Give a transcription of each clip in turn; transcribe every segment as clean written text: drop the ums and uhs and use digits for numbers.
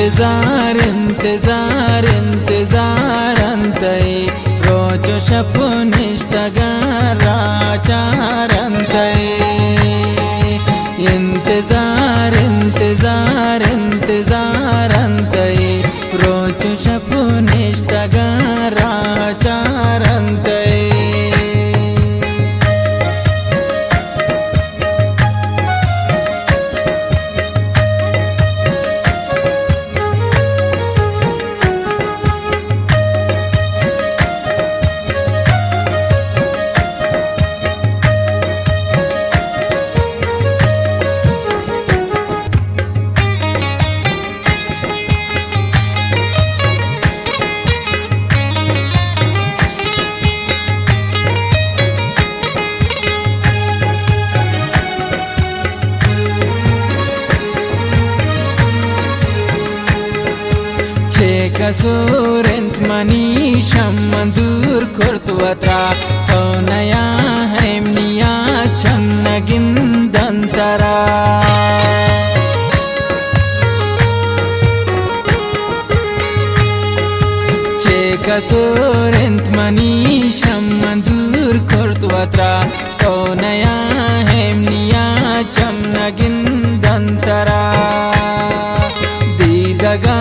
इंतजार इंतजार इंतजार अंतई रोचो शपुनिष्टगर आचार अंतई इंतजार इंतजार इंतजार अंतई रोचो शपुनिष्टगर आचार अंतई Kasurent manisham mandur kurtuatra Tonaya hemniya chamnagindantara Kasurent manisham mandur kurtuatra Tonaya hemniya chamnagindantara Didaga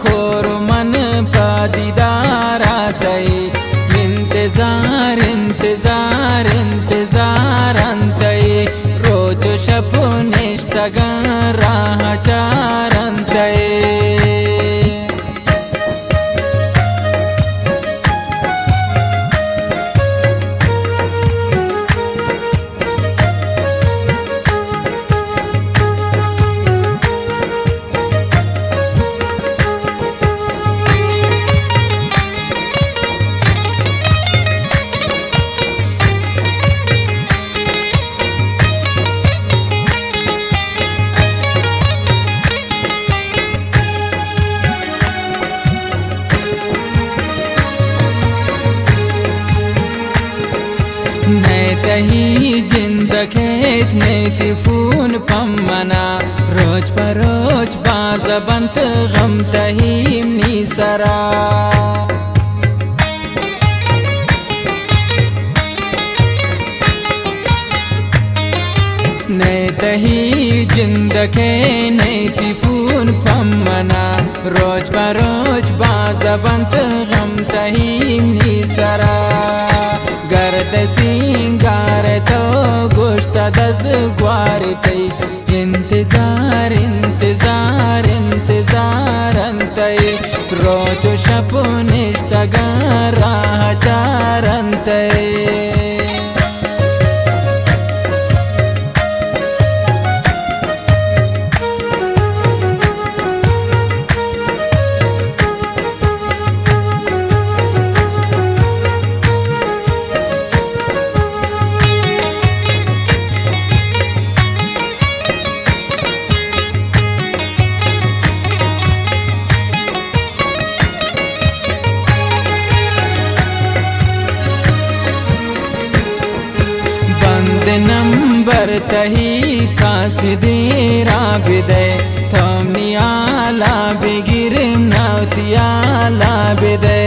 कोरमन पादीदारातई इंतजार इंतजार इंतजार अंतई रोज शपुनिष्टगर आचार अंतई तही जिंदखेत नेति फून पम्मना रोज परोज बाजबंत गम तही नीसरा तही जिंदखे नेति फून पम्मना रोज परोज बाजबंत गम तही नीसरा गर्द सिंगार तो गोश्त दज ग्वारतई इंतजार इंतजार इंतजार अंतई रोचो शपुनिष्टगर आचार अंतई नंबर तही कासिदेरा बिदय थोमनी आला बिगिर नवतियाला बिदय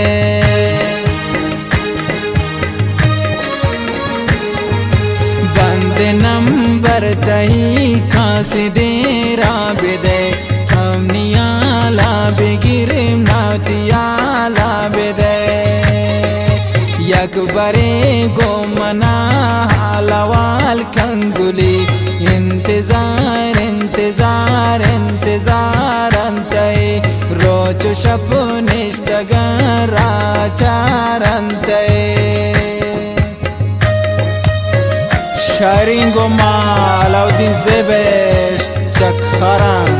बंद नंबर तही कासिदेरा बिदय थोमनी आला बिगिर नवतियाला बिदय यकबरे गोमना हालवाल कंगुली इंतजार इंतजार इंतजार अंतई रोच शपुनिष्टगर आचार अंतई शायरिंगो मालाउद्दीन ज़ेबेश चखरान